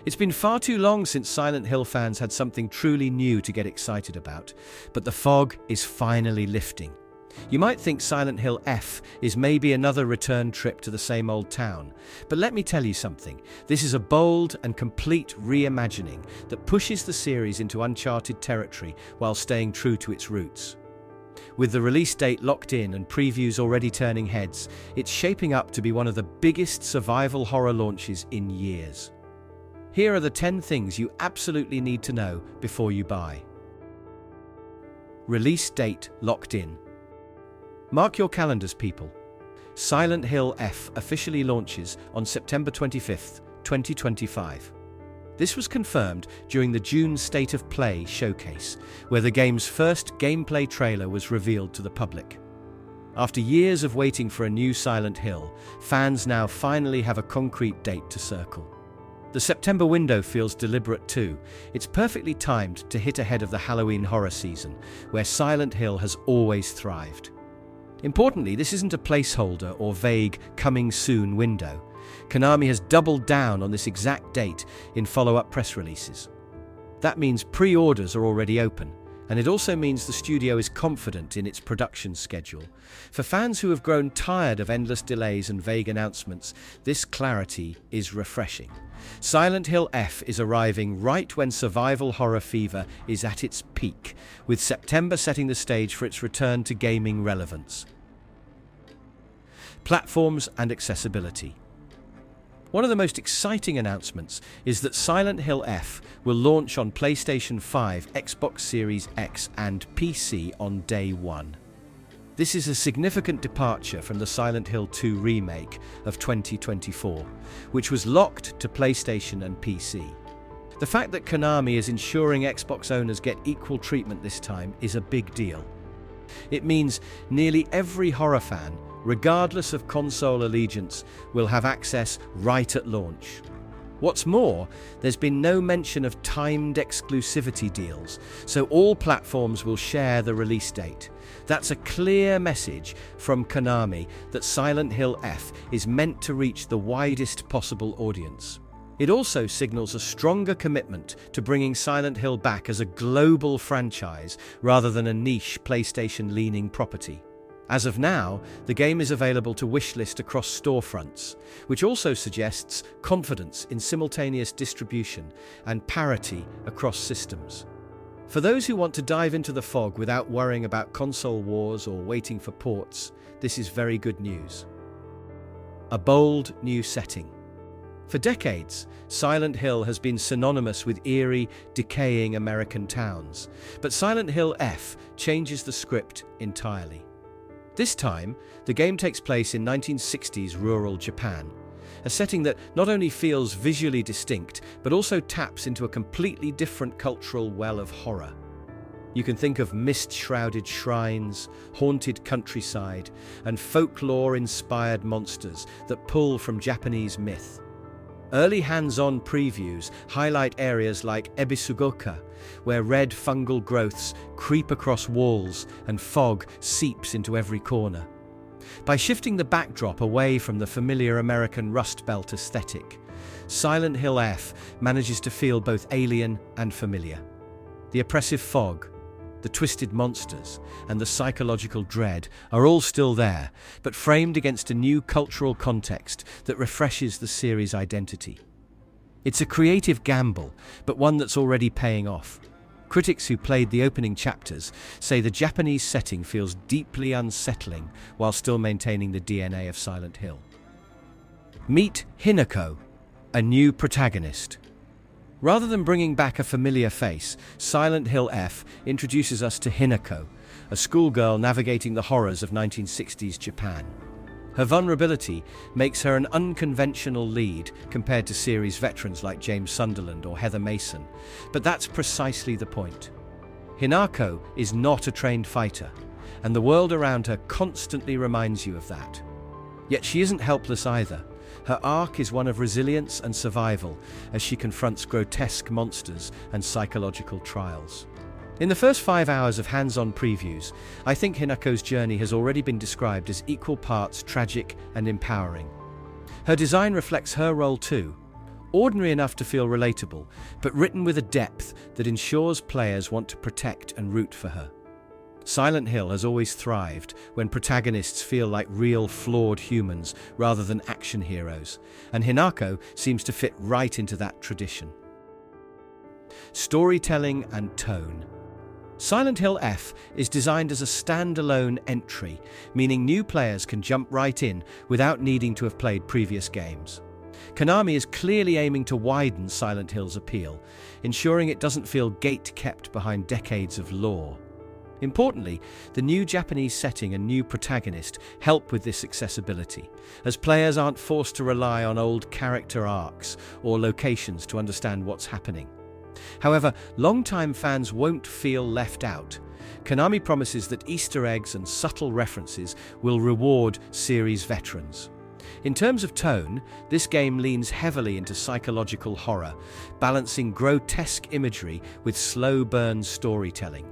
It's been far too long since Silent Hill fans had something truly new to get excited about, but the fog is finally lifting. You might think Silent Hill F is maybe another return trip to the same old town, but let me tell you something. This is a bold and complete reimagining that pushes the series into uncharted territory while staying true to its roots. With the release date locked in and previews already turning heads, it's shaping up to be one of the biggest survival horror launches in years. Here are the 10 things you absolutely need to know before you buy. Release date locked in. Mark your calendars, people. Silent Hill F officially launches on September 25th, 2025. This was confirmed during the June State of Play showcase, where the game's first gameplay trailer was revealed to the public. After years of waiting for a new Silent Hill, fans now finally have a concrete date to circle. The September window feels deliberate too. It's perfectly timed to hit ahead of the Halloween horror season, where Silent Hill has always thrived. Importantly, this isn't a placeholder or vague coming soon window. Konami has doubled down on this exact date in follow-up press releases. That means pre-orders are already open, and it also means the studio is confident in its production schedule. For fans who have grown tired of endless delays and vague announcements, this clarity is refreshing. Silent Hill F is arriving right when survival horror fever is at its peak, with September setting the stage for its return to gaming relevance. Platforms and accessibility. One of the most exciting announcements is that Silent Hill F will launch on PlayStation 5, Xbox Series X, and PC on day one. This is a significant departure from the Silent Hill 2 remake of 2024, which was locked to PlayStation and PC. The fact that Konami is ensuring Xbox owners get equal treatment this time is a big deal. It means nearly every horror fan, regardless of console allegiance, will have access right at launch. What's more, there's been no mention of timed exclusivity deals, so all platforms will share the release date. That's a clear message from Konami that Silent Hill F is meant to reach the widest possible audience. It also signals a stronger commitment to bringing Silent Hill back as a global franchise rather than a niche PlayStation-leaning property. As of now, the game is available to wishlist across storefronts, which also suggests confidence in simultaneous distribution and parity across systems. For those who want to dive into the fog without worrying about console wars or waiting for ports, this is very good news. A bold new setting. For decades, Silent Hill has been synonymous with eerie, decaying American towns, but Silent Hill F changes the script entirely. This time, the game takes place in 1960s rural Japan, a setting that not only feels visually distinct, but also taps into a completely different cultural well of horror. You can think of mist-shrouded shrines, haunted countryside, and folklore-inspired monsters that pull from Japanese myth. Early hands-on previews highlight areas like Ebisugoka, where red fungal growths creep across walls and fog seeps into every corner. By shifting the backdrop away from the familiar American Rust Belt aesthetic, Silent Hill F manages to feel both alien and familiar. The oppressive fog, the twisted monsters, and the psychological dread are all still there, but framed against a new cultural context that refreshes the series' identity. It's a creative gamble, but one that's already paying off. Critics who played the opening chapters say the Japanese setting feels deeply unsettling while still maintaining the DNA of Silent Hill. Meet Hinako, a new protagonist. Rather than bringing back a familiar face, Silent Hill F introduces us to Hinako, a schoolgirl navigating the horrors of 1960s Japan. Her vulnerability makes her an unconventional lead compared to series veterans like James Sunderland or Heather Mason, but that's precisely the point. Hinako is not a trained fighter, and the world around her constantly reminds you of that. Yet she isn't helpless either. Her arc is one of resilience and survival as she confronts grotesque monsters and psychological trials. In the first 5 hours of hands-on previews, I think Hinako's journey has already been described as equal parts tragic and empowering. Her design reflects her role too, Ordinary enough to feel relatable, but written with a depth that ensures players want to protect and root for her. Silent Hill has always thrived when protagonists feel like real, flawed humans rather than action heroes, and Hinako seems to fit right into that tradition. Storytelling and tone. Silent Hill F is designed as a standalone entry, meaning new players can jump right in without needing to have played previous games. Konami is clearly aiming to widen Silent Hill's appeal, ensuring it doesn't feel gate-kept behind decades of lore. Importantly, the new Japanese setting and new protagonist help with this accessibility, as players aren't forced to rely on old character arcs or locations to understand what's happening. However, longtime fans won't feel left out. Konami promises that Easter eggs and subtle references will reward series veterans. In terms of tone, this game leans heavily into psychological horror, balancing grotesque imagery with slow burn storytelling.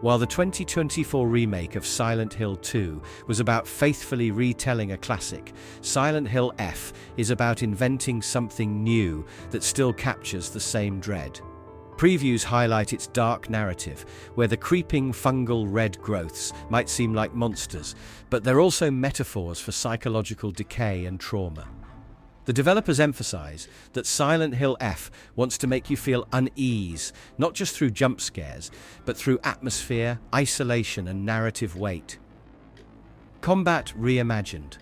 While the 2024 remake of Silent Hill 2 was about faithfully retelling a classic, Silent Hill F is about inventing something new that still captures the same dread. Previews highlight its dark narrative, where the creeping fungal red growths might seem like monsters, but they're also metaphors for psychological decay and trauma. The developers emphasize that Silent Hill F wants to make you feel unease, not just through jump scares, but through atmosphere, isolation, and narrative weight. Combat reimagined.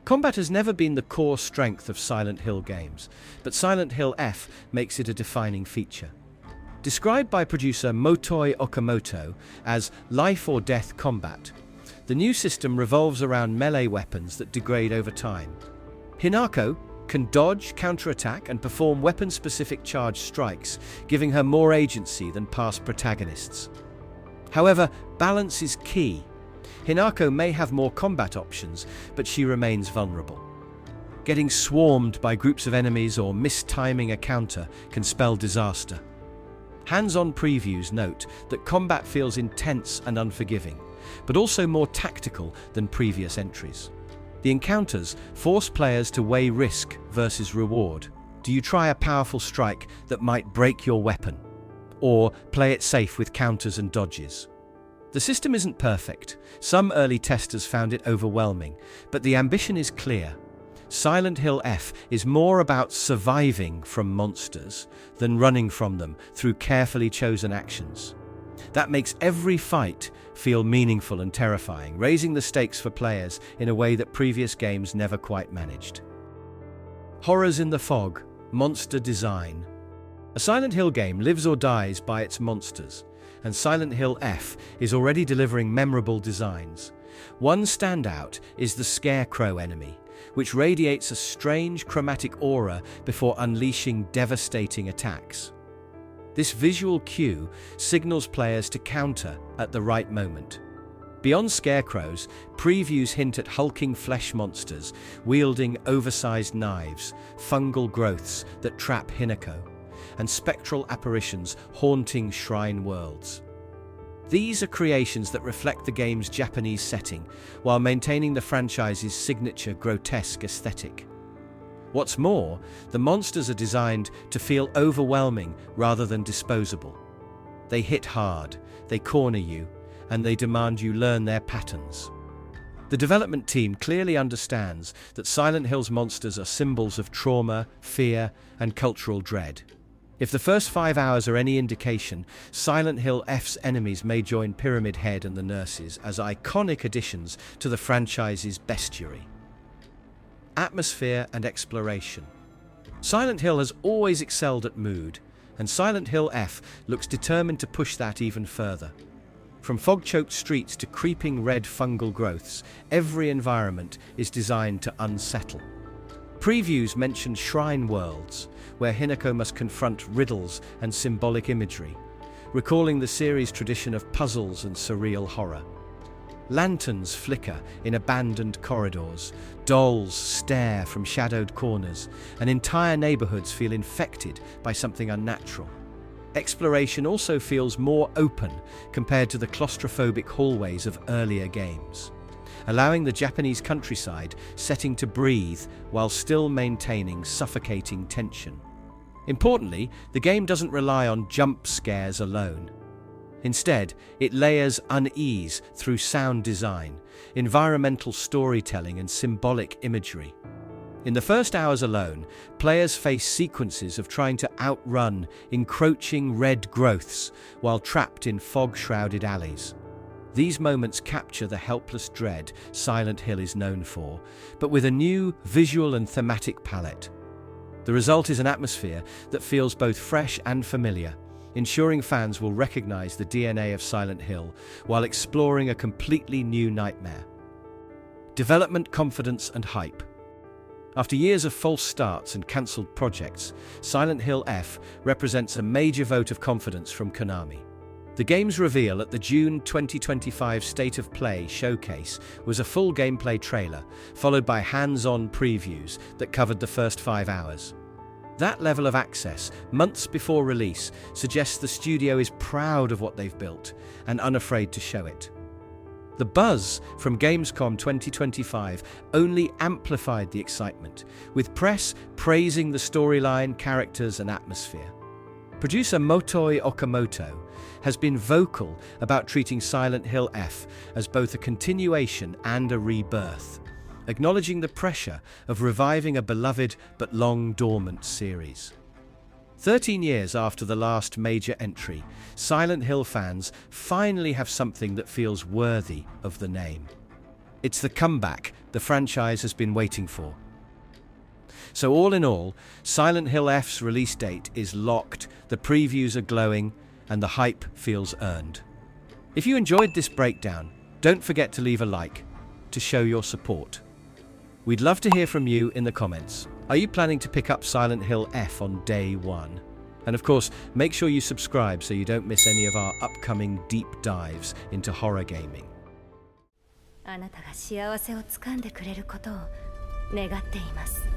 Combat has never been the core strength of Silent Hill games, but Silent Hill F makes it a defining feature. Described by producer Motoi Okamoto as life or death combat, the new system revolves around melee weapons that degrade over time. Hinako can dodge, counterattack, and perform weapon-specific charge strikes, giving her more agency than past protagonists. However, balance is key. Hinako may have more combat options, but she remains vulnerable. Getting swarmed by groups of enemies or mistiming a counter can spell disaster. Hands-on previews note that combat feels intense and unforgiving, but also more tactical than previous entries. The encounters force players to weigh risk versus reward. Do you try a powerful strike that might break your weapon? Or play it safe with counters and dodges? The system isn't perfect. Some early testers found it overwhelming, but the ambition is clear. Silent Hill F is more about surviving from monsters than running from them through carefully chosen actions. That makes every fight feel meaningful and terrifying, raising the stakes for players in a way that previous games never quite managed. Horrors in the fog, monster design. A Silent Hill game lives or dies by its monsters, and Silent Hill F is already delivering memorable designs. One standout is the Scarecrow enemy, which radiates a strange chromatic aura before unleashing devastating attacks. This visual cue signals players to counter at the right moment. Beyond scarecrows, previews hint at hulking flesh monsters wielding oversized knives, fungal growths that trap Hinako, and spectral apparitions haunting shrine worlds. These are creations that reflect the game's Japanese setting, while maintaining the franchise's signature grotesque aesthetic. What's more, the monsters are designed to feel overwhelming rather than disposable. They hit hard, they corner you, and they demand you learn their patterns. The development team clearly understands that Silent Hill's monsters are symbols of trauma, fear, and cultural dread. If the first 5 hours are any indication, Silent Hill F's enemies may join Pyramid Head and the Nurses as iconic additions to the franchise's bestiary. Atmosphere and exploration. Silent Hill has always excelled at mood, and Silent Hill F looks determined to push that even further. From fog-choked streets to creeping red fungal growths, every environment is designed to unsettle. Previews mention shrine worlds, where Hinako must confront riddles and symbolic imagery, recalling the series' tradition of puzzles and surreal horror. Lanterns flicker in abandoned corridors, dolls stare from shadowed corners, and entire neighborhoods feel infected by something unnatural. Exploration also feels more open compared to the claustrophobic hallways of earlier games. allowing the Japanese countryside setting to breathe while still maintaining suffocating tension. Importantly, the game doesn't rely on jump scares alone. Instead, it layers unease through sound design, environmental storytelling, and symbolic imagery. In the first hours alone, players face sequences of trying to outrun encroaching red growths while trapped in fog-shrouded alleys. These moments capture the helpless dread Silent Hill is known for, but with a new visual and thematic palette. The result is an atmosphere that feels both fresh and familiar, ensuring fans will recognize the DNA of Silent Hill while exploring a completely new nightmare. Development, confidence, and hype. After years of false starts and cancelled projects, Silent Hill F represents a major vote of confidence from Konami. The game's reveal at the June 2025 State of Play showcase was a full gameplay trailer, followed by hands-on previews that covered the first 5 hours. That level of access, months before release, suggests the studio is proud of what they've built and unafraid to show it. The buzz from Gamescom 2025 only amplified the excitement, with press praising the storyline, characters, and atmosphere. Producer Motoi Okamoto has been vocal about treating Silent Hill F as both a continuation and a rebirth, acknowledging the pressure of reviving a beloved but long-dormant series. 13 years after the last major entry, Silent Hill fans finally have something that feels worthy of the name. It's the comeback the franchise has been waiting for. So all in all, Silent Hill F's release date is locked, the previews are glowing, and the hype feels earned. If you enjoyed this breakdown, don't forget to leave a like to show your support. We'd love to hear from you in the comments. Are you planning to pick up Silent Hill F on day one? And of course, make sure you subscribe so you don't miss any of our upcoming deep dives into horror gaming. あなたが幸せをつかんでくれることを願っています。